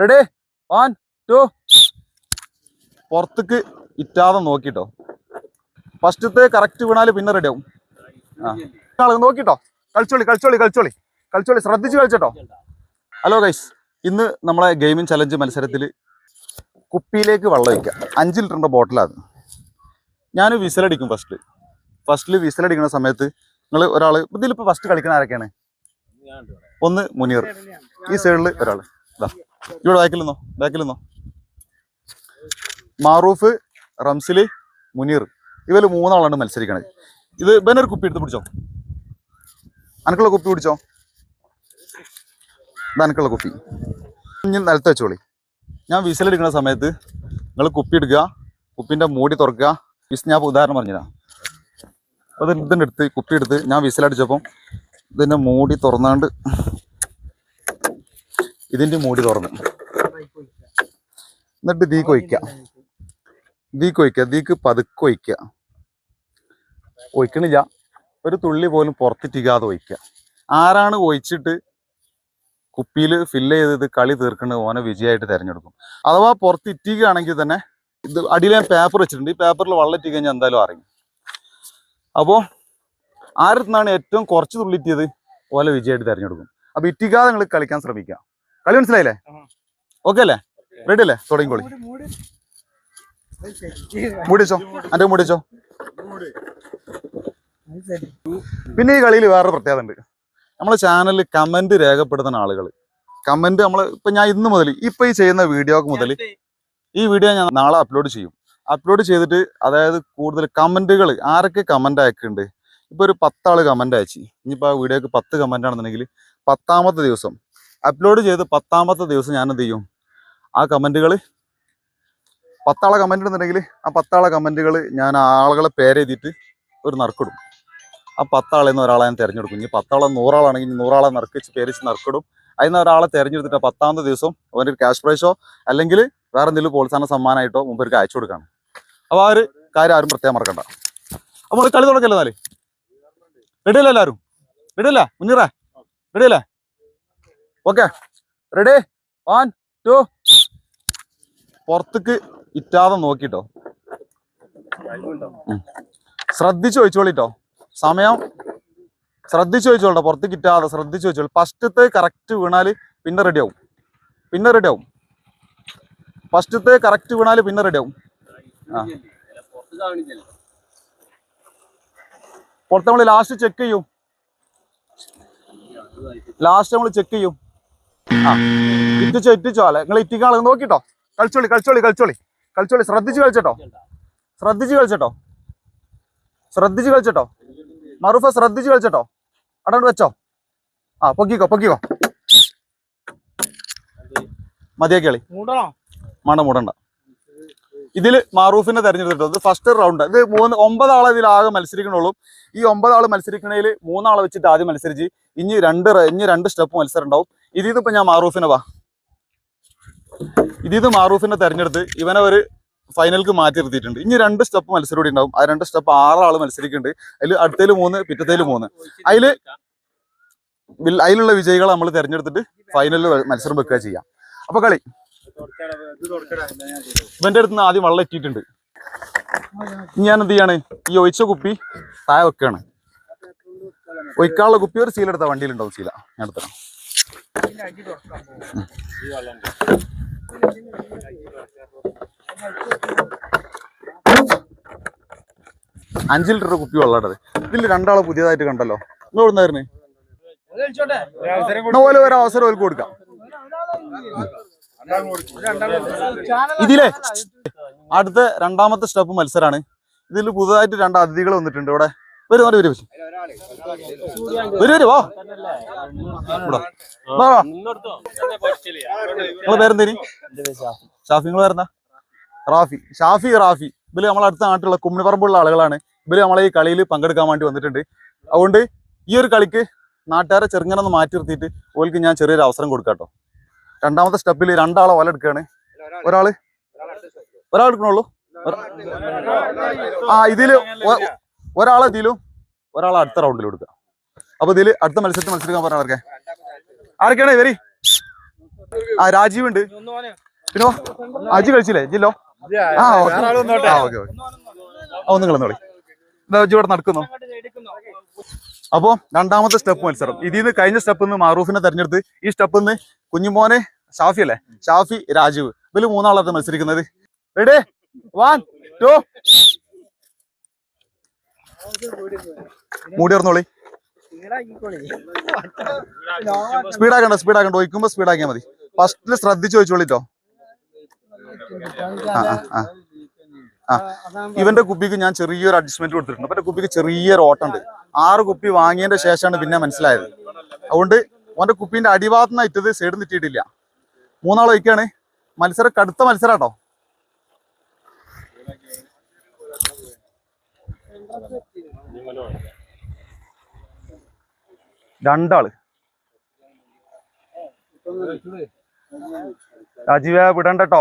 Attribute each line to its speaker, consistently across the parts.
Speaker 1: Ready 1 2 പുറത്തേക്ക് ഇറ്റാതെ നോക്കിട്ടോ. ഫസ്റ്റത്തെ correct വീണാല് പിന്നെ റെഡി ആവും. നോക്കിട്ടോ, കളിച്ചോളി ശ്രദ്ധിച്ച് കളിച്ചട്ടോ. ഹലോ ഗൈസ്, ഇന്ന് നമ്മളെ ഗെയിമിംഗ് ചലഞ്ച് മത്സരത്തിൽ കുപ്പിയിലേക്ക് വെള്ളം ഒഴിക്കാം. 5 ലിറ്ററിൻ്റെ ബോട്ടിലാണ്. ഞാൻ വിസിലടിക്കും. ഫസ്റ്റിൽ വിസിലടിക്കുന്ന സമയത്ത് നിങ്ങൾ ഒരാൾ ഇതിലിപ്പോൾ ഫസ്റ്റ് കളിക്കുന്ന ആരൊക്കെയാണ്? ഒന്ന് മുനീർ, ഈ സൈഡിൽ ഒരാൾ, ഇവിടെ ബാക്കിൽ നിന്നോ. മാറൂഫ്, റംസിൽ, മുനീർ, ഇവർ 3 ആളാണ് മത്സരിക്കണത്. ഇത് ഇവനൊരു കുപ്പി എടുത്ത് പിടിച്ചോ. അനക്കുള്ള കുപ്പി പിടിച്ചോ. ഇത് അനക്കുള്ള കുപ്പി ഇനി നിലത്ത് വെച്ചോളി. ഞാൻ വിസിലടിക്കുന്ന സമയത്ത് നിങ്ങൾ കുപ്പി എടുക്കുക, കുപ്പിൻ്റെ മൂടി തുറക്കുക. ഞാൻ ഉദാഹരണം പറഞ്ഞുതരാം. അപ്പോൾ ഇതിൻ്റെ അടുത്ത് കുപ്പി എടുത്ത് ഞാൻ വിസിലടിച്ചപ്പോൾ ഇതിൻ്റെ മൂടി തുറന്നാണ്ട് ഇതിൻ്റെ മൂടി തുറന്ന് എന്നിട്ട് തീക്ക് ഒഴിക്കുക. തീക്ക് പതുക്കെ ഒഴിക്കണില്ല, ഒരു തുള്ളി പോലും പുറത്തിട്ടിക്കാതെ ഒഴിക്കുക. ആരാണ് ഒഴിച്ചിട്ട് കുപ്പിയിൽ ഫില്ല് ചെയ്ത് കളി തീർക്കുന്നത് ഓനെ വിജയമായിട്ട് തിരഞ്ഞെടുക്കും. അഥവാ പുറത്തിട്ടിക്കുകയാണെങ്കിൽ തന്നെ ഇത് അടിയിൽ ഞാൻ പേപ്പർ വെച്ചിട്ടുണ്ട്. ഈ പേപ്പറിൽ വെള്ളം ഇട്ടി കഴിഞ്ഞാൽ എന്തായാലും അറിയും. അപ്പോൾ ആരടുത്തുനിന്നാണ് ഏറ്റവും കുറച്ച് തുള്ളിറ്റിയത് ഓലെ വിജയമായിട്ട് തിരഞ്ഞെടുക്കും. അപ്പോൾ ഇറ്റിക്കാതെ നിങ്ങൾ കളിക്കാൻ ശ്രമിക്കുക. കളി മനസ്സിലായില്ലേ? ഓക്കെ അല്ലേ? റെഡി അല്ലേ? തുടങ്ങിക്കോളി. മൂടിച്ചോ, എൻ്റെ മൂടിച്ചോ. പിന്നെ ഈ കളിയിൽ വേറൊരു പ്രത്യേകത ഉണ്ട്. നമ്മളെ ചാനലിൽ കമന്റ് രേഖപ്പെടുത്തുന്ന ആളുകൾ കമന്റ് ഇപ്പൊ ഞാൻ ഇന്ന് മുതൽ ഇപ്പൊ ഈ ചെയ്യുന്ന വീഡിയോക്ക് മുതൽ ഈ വീഡിയോ ഞാൻ നാളെ അപ്ലോഡ് ചെയ്തിട്ട്, അതായത് കൂടുതൽ കമന്റുകൾ ആരൊക്കെ കമന്റ് അയക്കുന്നുണ്ട്. ഇപ്പൊ ഒരു 10 ആള് കമന്റ് അയച്ചു. ഇനിയിപ്പോൾ ആ വീഡിയോക്ക് 10 കമന്റ് ആണെന്നുണ്ടെങ്കിൽ 10ാമത്തെ ദിവസം അപ്ലോഡ് ചെയ്ത് 10ാമത്തെ ദിവസം ഞാൻ എന്ത് ചെയ്യും, ആ കമന്റുകൾ 10 ആളെ കമന്റ് ഉണ്ടെന്നുണ്ടെങ്കിൽ ആ 10 ആളെ കമന്റുകൾ ഞാൻ ആളുകളെ പേരെഴുതിയിട്ട് ഒരു നറുക്കിടും. ആ 10 ആളെന്ന് ഒരാളെ ഞാൻ തിരഞ്ഞെടുക്കും. ഇനി 10 ആളെ 100 ആളാണെങ്കിൽ 100 ആളെ നറുക്കിച്ച് പേരിച്ച് നറുക്കിടും. അതിന് ഒരാളെ തിരഞ്ഞെടുത്തിട്ട് 10ാമത്തെ ദിവസം അവൻ്റെ ഒരു ക്യാഷ് പ്രൈസോ അല്ലെങ്കിൽ വേറെ എന്തെങ്കിലും പ്രോത്സാഹന സമ്മാനമായിട്ടോ മുമ്പ് അയച്ചു കൊടുക്കുകയാണ്. അപ്പോൾ ആ ഒരു കാര്യം ആരും പ്രത്യേകം മറക്കണ്ട. അപ്പോൾ കളി തുടക്കല്ലേ? എന്നാല് റെഡി അല്ലേ? എല്ലാവരും റെഡി അല്ലേ? മുന്നീറേ റെഡി അല്ലേ? ഓക്കെ, റെഡി 1 2 പുറത്തേക്ക് ഇറ്റാതെ നോക്കിട്ടോ. ശ്രദ്ധിച്ച് ഒഴിച്ചോളിട്ടോ. സമയം ശ്രദ്ധിച്ച് വെച്ചോളൂ. പുറത്തേക്ക് ഇറ്റാതെ ശ്രദ്ധിച്ച് വെച്ചോളൂ. ഫസ്റ്റത്തെ കറക്റ്റ് വീണാൽ പിന്നെ റെഡിയാവും. ഫസ്റ്റത്തെ കറക്റ്റ് വീണാൽ പിന്നെ റെഡിയാവും. പുറത്ത് നമ്മൾ ലാസ്റ്റ് ചെക്ക് ചെയ്യും. ഇറ്റിച്ചോ അല്ലെ? നിങ്ങൾ ഇറ്റിക്കാളെ നോക്കിട്ടോ. കളിച്ചോളി. ശ്രദ്ധിച്ച് കളിച്ചട്ടോ. മറുഫ ശ്രദ്ധിച്ച് കളിച്ചട്ടോ. അടണ്ട് വെച്ചോ. പൊക്കിക്കോ. മതിയാക്കി കളി. മൂടണ്ട. ഇതിൽ മാറൂഫിനെ തെരഞ്ഞെടുത്തിട്ടോ. ഇത് ഫസ്റ്റ് റൗണ്ട്. ഇത് 9 ആളെ ഇതിലാകെ മത്സരിക്കണുള്ളൂ. ഈ 9 ആള് മത്സരിക്കണതിൽ 3 ആളെ വെച്ചിട്ട് ആദ്യം മത്സരിച്ച് ഇനി 2 സ്റ്റെപ്പ് മത്സരം ഉണ്ടാവും. ഇതിപ്പോ ഞാൻ മാറൂഫിനെ തെരഞ്ഞെടുത്ത് ഇവനെ ഒരു ഫൈനലിക്ക് മാറ്റി നിർത്തിയിട്ടുണ്ട്. ഇനി 2 സ്റ്റെപ്പ് മത്സരം കൂടി ഉണ്ടാവും. ആ 2 സ്റ്റെപ്പ് 6 ആള് മത്സരിക്കുന്നുണ്ട്. അതിൽ അടുത്തതിൽ 3, പിറ്റത്തേൽ 3. അതിലുള്ള വിജയികളെ നമ്മൾ തെരഞ്ഞെടുത്തിട്ട് ഫൈനലിൽ മത്സരം വെക്കുക ചെയ്യാം. അപ്പൊ കളി ഇവന്റെ അടുത്ത് നിന്ന് ആദ്യം വെള്ളം ഇട്ടിട്ടുണ്ട്. ഞാൻ എന്ത് ചെയ്യാണ്, ഈ ഒഴിച്ച കുപ്പി താഴെ വെക്കുകയാണ്. ഒഴിക്കാനുള്ള കുപ്പി ഒരു സീൽ എടുത്ത വണ്ടിയിലുണ്ടാവും. സീല ഞാൻ എടുത്തരാം. 5 ലിറ്റർ കുപ്പി വെള്ളമുണ്ടത്. ഇതിൽ 2 ആള് പുതിയതായിട്ട് കണ്ടല്ലോ. നിങ്ങൾ എവിടുന്നായിരുന്നു? ഓരോ അവസരം ഓർക്ക് കൊടുക്കാം. ഇതിലെ അടുത്ത 2ാമത്തെ സ്റ്റെപ്പ് മത്സരമാണ്. ഇതിൽ പുതുതായിട്ട് 2 അതിഥികൾ വന്നിട്ടുണ്ട്. ഇവിടെ വരും. നിങ്ങളെ പേരെന്തേനി? ഷാഫി. നിങ്ങൾ പേരെന്താ? റാഫി. ഇവര് നമ്മളെ അടുത്ത നാട്ടിലുള്ള കുമ്മിണിപ്പറമ്പുള്ള ആളുകളാണ്. ഇവര് നമ്മളെ ഈ കളിയിൽ പങ്കെടുക്കാൻ വേണ്ടി വന്നിട്ടുണ്ട്. അതുകൊണ്ട് ഈ ഒരു കളിക്ക് നാട്ടുകാരെ ചെറുങ്ങനെ ഒന്ന് മാറ്റി നിർത്തിയിട്ട് ഓൾക്ക് ഞാൻ ചെറിയൊരു അവസരം കൊടുക്കാട്ടോ. 2ാമത്തെ സ്റ്റെപ്പിൽ 2 ആളെ ഓല എടുക്കുകയാണ്. ഒരാൾ എടുക്കണുള്ളൂ. ഇതില് ഒരാളെ ഇതിലും ഒരാളെ അടുത്ത റൗണ്ടിൽ കൊടുക്കുക. അപ്പൊ ഇതിൽ അടുത്ത മത്സരത്തിൽ മത്സരിക്കാൻ പറഞ്ഞ ആർക്കാണ്? വരി ആ രാജീവ് ഉണ്ട്. പിന്നെ അജി കഴിച്ചില്ലേ ജില്ലോ? ആ ഓക്കെ ഒന്ന് കളന്നോളി. ഇവിടെ നടക്കുന്നു. അപ്പോ രണ്ടാമത്തെ സ്റ്റെപ്പ് മത്സരം. ഇതിൽ നിന്ന് കഴിഞ്ഞ സ്റ്റെപ്പിൽ നിന്ന് മാറൂഫിനെ തെരഞ്ഞെടുത്ത് ഈ സ്റ്റെപ്പിൽ നിന്ന് കുഞ്ഞുമോനെ ഷാഫി അല്ലേ, ഷാഫി രാജീവ്, ഇവര് മൂന്നാളാണ് മത്സരിക്കുന്നത്. റെഡി 1 2 മൂടിയർന്നോളി. സ്പീഡാക്കണ്ട ഒഴിക്കുമ്പോ സ്പീഡാക്കിയാൽ മതി. ഫസ്റ്റില് ശ്രദ്ധിച്ചു വെച്ചോളിട്ടോ. ഇവന്റെ കുപ്പിക്ക് ഞാൻ ചെറിയൊരു അഡ്ജസ്റ്റ്മെന്റ് കൊടുത്തിട്ടുണ്ട്. അപ്പൊ കുപ്പിക്ക് ചെറിയൊരു ഓട്ടമുണ്ട്. 6 കുപ്പി വാങ്ങിയതിന്റെ ശേഷമാണ് പിന്നെ മനസ്സിലായത്. അതുകൊണ്ട് ഓന്റെ കുപ്പിന്റെ അടിഭാഗത്ത് നിന്ന് ഇട്ടത് സൈഡിൽ നിട്ടിട്ടില്ല. മൂന്നാൾ വയ്ക്കാണ്. മത്സരം കടുത്ത മത്സരാട്ടോ. രണ്ടാള്. രാജീവേ വിടണ്ടട്ടോ.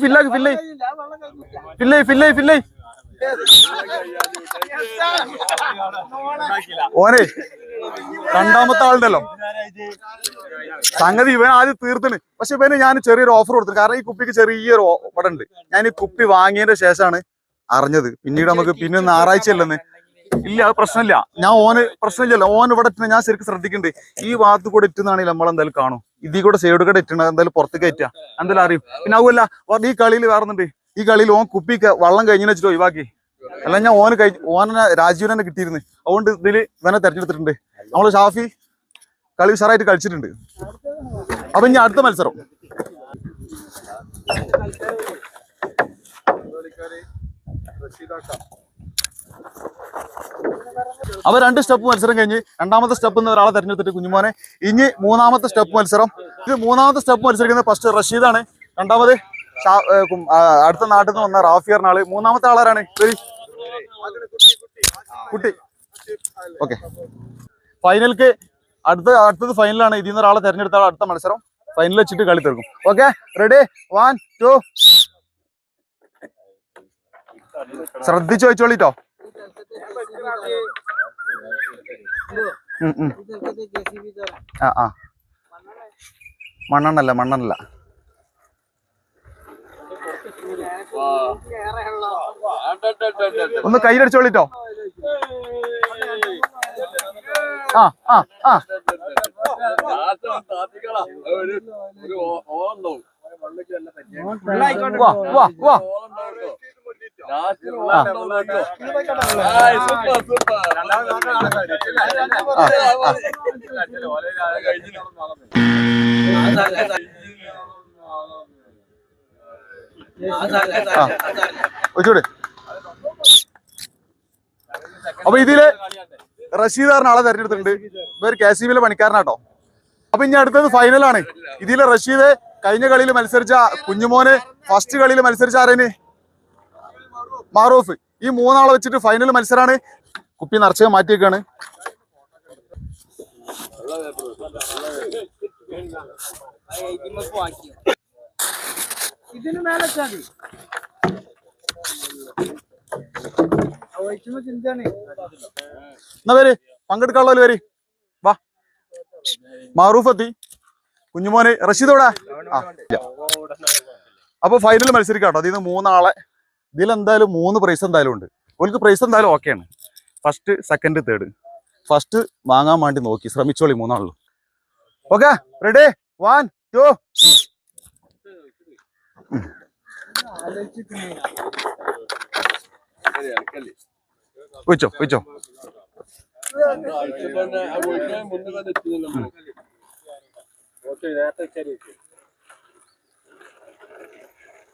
Speaker 1: ഫില്ലായി ഓനെ രണ്ടാമത്തെ ആളുണ്ടല്ലോ സംഗതി ഇവൻ ആദ്യം തീർത്തിന്. പക്ഷെ ഇവന് ഞാൻ ചെറിയൊരു ഓഫർ കൊടുത്തു. കാരണം ഈ കുപ്പിക്ക് ചെറിയൊരു ഇവിടെ ഉണ്ട്. ഞാൻ ഈ കുപ്പി വാങ്ങിയതിന്റെ ശേഷമാണ് അറിഞ്ഞത്. പിന്നീട് നമുക്ക് പിന്നെ ഞായറാഴ്ച അല്ലെന്ന് ഇല്ല, അത് പ്രശ്നമില്ല. പ്രശ്നമില്ലല്ലോ. ഓൻ ഇവിടെ ഇട്ടുന്ന ഞാൻ ശരിക്കും ശ്രദ്ധിക്കുന്നുണ്ട്. ഈ ഭാഗത്ത് കൂടെ ഇട്ടുന്നാണെങ്കിൽ നമ്മളെന്തായാലും കാണും. ഇതിൽ കൂടെ സൈഡ് കൂടെ ഇട്ടണ എന്തായാലും പുറത്തേക്ക് കയറ്റാ എന്തായാലും അറിയും. പിന്നെ അതുമല്ല ഈ കളിയിൽ വേറുന്നുണ്ട്. ഈ കളിയിൽ ഓൻ കുപ്പി വള്ളം കഴിഞ്ഞെന്ന് വെച്ചിട്ട് ഒഴിവാക്കി. അല്ല ഞാൻ ഓനെ രാജീവനെ കിട്ടിയിരുന്നു. അതുകൊണ്ട് ഇതിൽ ഇവനെ തെരഞ്ഞെടുത്തിട്ടുണ്ട്. നമ്മള് ഷാഫി കളി ഉഷാറായിട്ട് കളിച്ചിട്ടുണ്ട്. അപ്പൊ ഇനി അടുത്ത മത്സരം. അപ്പൊ 2 സ്റ്റെപ്പ് മത്സരം കഴിഞ്ഞ് രണ്ടാമത്തെ സ്റ്റെപ്പ് നിന്ന് ഒരാളെ തെരഞ്ഞെടുത്തിട്ട് കുഞ്ഞുമോനെ. ഇനി മൂന്നാമത്തെ സ്റ്റെപ്പ് മത്സരം. ഇത് മൂന്നാമത്തെ സ്റ്റെപ്പ് മത്സരിക്കുന്നത് ഫസ്റ്റ് റഷീദാണ്. രണ്ടാമത് അടുത്ത നാട്ടിൽ നിന്ന് വന്ന റാഫിയറിന് ആള്. മൂന്നാമത്തെ ആളാരാണ്? കുട്ടി. ഓക്കെ, ഫൈനൽക്ക് അടുത്തത് ഫൈനലാണ്. ഇതിൽ നിന്ന് ഒരാളെ തെരഞ്ഞെടുത്ത അടുത്ത മത്സരം ഫൈനൽ വെച്ചിട്ട് കളി തീർക്കും. ഓക്കെ, റെഡി 1 2 ശ്രദ്ധിച്ചു വെച്ചോളിട്ടോ. മണ്ണെണ്ണല്ല ഒന്ന് കയ്യിലടിച്ചോളിട്ടോ. അപ്പൊ ഇതില് റഷീദാറിന് ആളെ തെരഞ്ഞെടുത്തിട്ടുണ്ട്. ഇവർ KCB പണിക്കാരനാട്ടോ. അപ്പൊ ഇനി അടുത്തത് ഫൈനലാണ്. ഇതില് റഷീദ് കഴിഞ്ഞ കളിയിൽ മത്സരിച്ച കുഞ്ഞുമോന്, ഫസ്റ്റ് കളിയിൽ മത്സരിച്ച ആരേന്? മാറൂഫ്. ഈ മൂന്നാളെ വെച്ചിട്ട് ഫൈനൽ മത്സരമാണ്. കുപ്പി നിറച്ച് മാറ്റിയേക്കാണ്. എന്നാ വര് പങ്കെടുക്കാനുള്ള വരി വാ. മാറൂഫ് എത്തി. കുഞ്ഞുമോന് റഷീദോടാ. അപ്പൊ ഫൈനൽ മത്സരിക്കാട്ടോ. അതിൽ നിന്ന് മൂന്നാളെ. ഇതിലെന്തായാലും 3 പ്രൈസ് എന്തായാലും ഉണ്ട്. ഓൾക്ക് പ്രൈസ് എന്തായാലും ഓക്കെയാണ്. First second third. ഫസ്റ്റ് വാങ്ങാൻ വേണ്ടി നോക്കി ശ്രമിച്ചോളി മൂന്നാളും. ഓക്കെ, റെഡി 1 2 വെച്ചോ.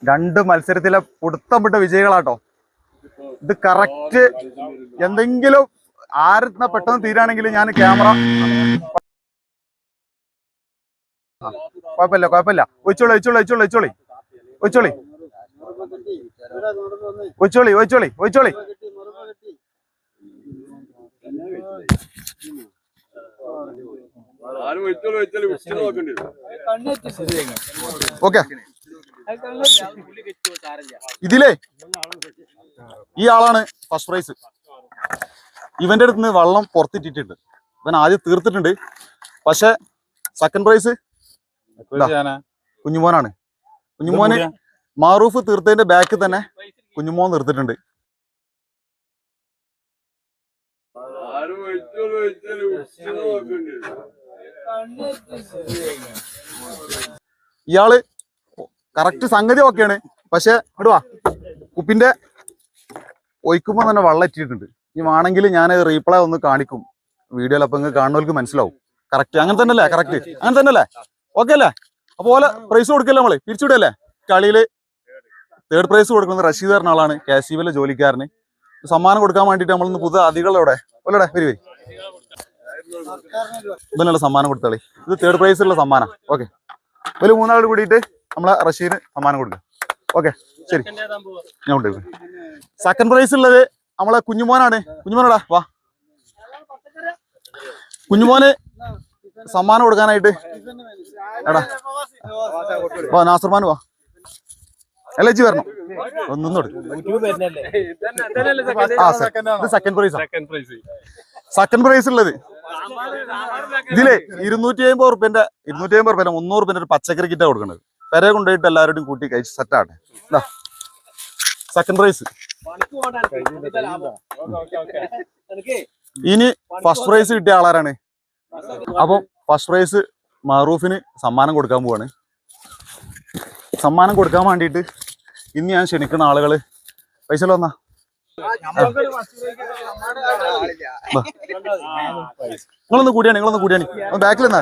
Speaker 1: രണ്ട് മത്സരത്തിലെ പുടുത്തപ്പെട്ട വിജയികളാട്ടോ. ഇത് കറക്റ്റ്. എന്തെങ്കിലും ആരെന്ന പെട്ടെന്ന് തീരാണെങ്കിൽ ഞാൻ ക്യാമറ കുഴപ്പമില്ല. ഒഴിച്ചോളി. ഓക്കെ, ഇതിലേ ഈ ആളാണ് ഫസ്റ്റ് പ്രൈസ്. ഇവന്റെ അടുത്ത് നിന്ന് വള്ളം പുറത്തിട്ടിട്ടുണ്ട്. ഇവൻ ആദ്യം തീർത്തിട്ടുണ്ട്. പക്ഷെ സെക്കൻഡ് പ്രൈസ് കുഞ്ഞുമോനാണ്. കുഞ്ഞുമോന് മാറൂഫ് തീർത്തതിന്റെ ബാക്കിൽ തന്നെ കുഞ്ഞുമോൻ നിർത്തിട്ടുണ്ട്. ഇയാള് കറക്റ്റ് സംഗതി ഒക്കെയാണ്. പക്ഷെ ഇടുവാ കുപ്പിന്റെ ഒഴിക്കുമ്പോൾ തന്നെ വെള്ളം ഇട്ടിട്ടുണ്ട്. ഈ വേണമെങ്കിൽ ഞാൻ റീപ്ലൈ ഒന്ന് കാണിക്കും വീഡിയോയിൽ. അപ്പൊ നിങ്ങൾക്ക് കാണുന്നവർക്ക് മനസ്സിലാവും. കറക്റ്റ് അങ്ങനെ തന്നെ അല്ലേ? കറക്റ്റ് അങ്ങനെ തന്നെ അല്ലേ? ഓക്കെ അല്ലേ? അപ്പോലെ പ്രൈസ് കൊടുക്കല്ലേ? നമ്മള് പിരിച്ചുവിടല്ലേ? കളിയില് തേർഡ് പ്രൈസ് കൊടുക്കുന്നത് റഷീദ് പറഞ്ഞ ആളാണ്, KCB ജോലിക്കാരന്. സമ്മാനം കൊടുക്കാൻ വേണ്ടിട്ട് നമ്മളിന്ന് പുതിയ അതികളോടെ ഒല്ലടെ വരി വരി ഇവനുള്ള സമ്മാനം കൊടുത്താളി. ഇത് തേർഡ് പ്രൈസ് ഉള്ള സമ്മാനം. ഓക്കെ, ഒരു മൂന്നാളോട് കൂടിയിട്ട് നമ്മളെ റഷീദിന് സമ്മാനം കൊടുക്കുക. ഓക്കെ ശരി, ഞാൻ കൊണ്ടുപോയി. സെക്കൻഡ് പ്രൈസ് ഉള്ളത് നമ്മളെ കുഞ്ഞുമോനാണ്. കുഞ്ഞുമോനോടാ വാ. കുഞ്ഞുമോന് സമ്മാനം കൊടുക്കാനായിട്ട് എടാ വാ, നാസർമാൻ വാ. LG വരണം. ഒന്നും സെക്കൻഡ് പ്രൈസ്. സെക്കൻഡ് പ്രൈസ് ഉള്ളത് ഇതില് 250 റുപ്യന്റെ 300 റുപ്യന്റെ ഒരു പച്ചക്കറി കിറ്റാ കൊടുക്കുന്നത്. പെരെ കൊണ്ടുപോയിട്ട് എല്ലാവരോടും കൂട്ടി കഴിച്ച് സെറ്റാട്ടെ. Second prize. ഇനി ഫസ്റ്റ് പ്രൈസ് കിട്ടിയ ആളാരാണ്? അപ്പം ഫസ്റ്റ് പ്രൈസ് മാറൂഫിന് സമ്മാനം കൊടുക്കാൻ പോവാണ്. സമ്മാനം കൊടുക്കാൻ വേണ്ടിയിട്ട് ഇന്ന് ഞാൻ ക്ഷണിക്കുന്ന ആളുകള് പൈസ വന്നാ നിങ്ങളൊന്ന് കൂടിയാണ് ബാക്കിൽ നിന്നാ.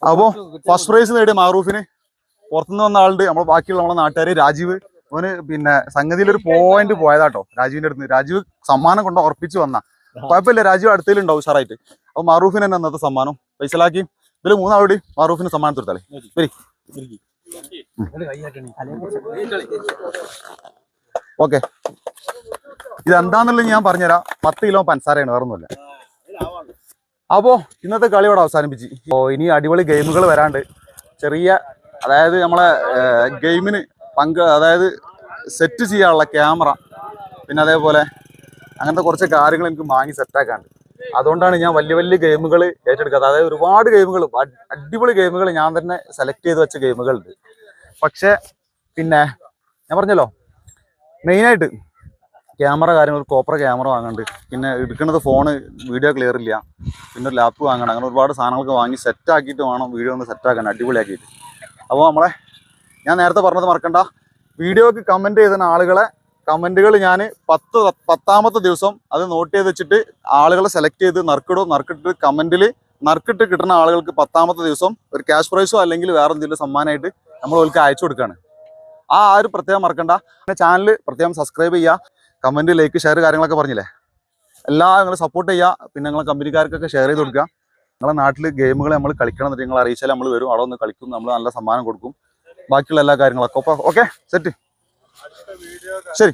Speaker 1: അപ്പോ ഫസ്റ്റ് പ്രൈസ് നേടിയ മാറൂഫിന് പുറത്തുനിന്ന് വന്ന ആളുണ്ട്. നമ്മളെ ബാക്കിയുള്ള നമ്മളെ നാട്ടുകാര് രാജീവ്. അവന് പിന്നെ സംഗതിയിൽ ഒരു പോയിന്റ് പോയതാട്ടോ രാജീവിന്റെ അടുത്ത്. രാജീവ് സമ്മാനം കൊണ്ട് ഉറപ്പിച്ച് വന്ന കുഴപ്പമില്ല, രാജീവ് അടുത്തതിലുണ്ടാവും ഉഷാറായിട്ട്. അപ്പൊ മാറൂഫിന് തന്നെ അന്നത്തെ സമ്മാനം പൈസലാക്കി. ഇതില് മൂന്നാളോട് മാറൂഫിന് സമ്മാനം തീർത്താലേ വരി. ഓക്കെ, ഇതെന്താന്നുള്ളത് ഞാൻ പറഞ്ഞുതരാം. 10 കിലോ പഞ്ചസാരയാണ്, വേറൊന്നുമില്ല. അപ്പോ ഇന്നത്തെ കളി ഇവിടെ അവസാനിപ്പിച്ച്. ഇനി അടിപൊളി ഗെയിമുകൾ വരാണ്ട്. ചെറിയ അതായത് നമ്മളെ ഗെയിമിന് അതായത് സെറ്റ് ചെയ്യാനുള്ള ക്യാമറ, പിന്നെ അതേപോലെ അങ്ങനത്തെ കുറച്ച് കാര്യങ്ങൾ എനിക്ക് വാങ്ങി സെറ്റാക്കാണ്ട്. അതുകൊണ്ടാണ് ഞാൻ വലിയ വലിയ ഗെയിമുകൾ ഏറ്റെടുക്കാത്തത്. അതായത് ഒരുപാട് ഗെയിമുകൾ, അടിപൊളി ഗെയിമുകൾ ഞാൻ തന്നെ സെലക്ട് ചെയ്ത് വെച്ച ഗെയിമുകളുണ്ട്. പക്ഷെ പിന്നെ ഞാൻ പറഞ്ഞല്ലോ, മെയിനായിട്ട് ക്യാമറ കാര്യങ്ങൾ, കോപ്പർ ക്യാമറ വാങ്ങുന്നുണ്ട്. പിന്നെ എടുക്കുന്നത് ഫോണ് വീഡിയോ ക്ലിയർ ഇല്ല. പിന്നെ ഒരു ലാപ്പ് വാങ്ങണം. അങ്ങനെ ഒരുപാട് സാധനങ്ങളൊക്കെ വാങ്ങി സെറ്റാക്കിയിട്ട് വേണം വീഡിയോ ഒന്ന് സെറ്റാക്കാൻ, അടിപൊളിയാക്കിയിട്ട്. അപ്പോൾ ഞാൻ നേരത്തെ പറഞ്ഞത് മറക്കണ്ട, വീഡിയോക്ക് കമൻറ്റ് ചെയ്ത ആളുകളെ കമൻറ്റുകൾ ഞാൻ 10ാമത്തെ ദിവസം അത് നോട്ട് ചെയ്ത് വെച്ചിട്ട് ആളുകളെ സെലക്ട് ചെയ്ത് നറുക്കിട്ട് കമൻറ്റിൽ നറുക്കിട്ട് കിട്ടുന്ന ആളുകൾക്ക് 10ാമത്തെ ദിവസം ഒരു ക്യാഷ് പ്രൈസോ അല്ലെങ്കിൽ വേറെ എന്തെങ്കിലും സമ്മാനമായിട്ട് നമ്മൾ അവർക്ക് അയച്ചു കൊടുക്കുകയാണ്. ആ ഒരു പ്രത്യേകം മറക്കണ്ട. പിന്നെ ചാനൽ പ്രത്യേകം സബ്സ്ക്രൈബ് ചെയ്യുക, കമൻറ്റ്, ലൈക്ക്, ഷെയർ കാര്യങ്ങളൊക്കെ പറഞ്ഞില്ലേ, എല്ലാം നിങ്ങൾ സപ്പോർട്ട് ചെയ്യുക. പിന്നെ നിങ്ങളെ കമ്പനിക്കാർക്കൊക്കെ ഷെയർ ചെയ്ത് കൊടുക്കുക. നിങ്ങളെ നാട്ടിൽ ഗെയിമുകൾ നമ്മൾ കളിക്കണം എന്നിട്ട് നിങ്ങൾ അറിയിച്ചാൽ നമ്മൾ വരും, അവിടെ ഒന്ന് കളിക്കും, നമ്മൾ നല്ല സമ്മാനം കൊടുക്കും, ബാക്കിയുള്ള എല്ലാ കാര്യങ്ങളൊക്കെ. ഓക്കെ സെറ്റ്, ശരി.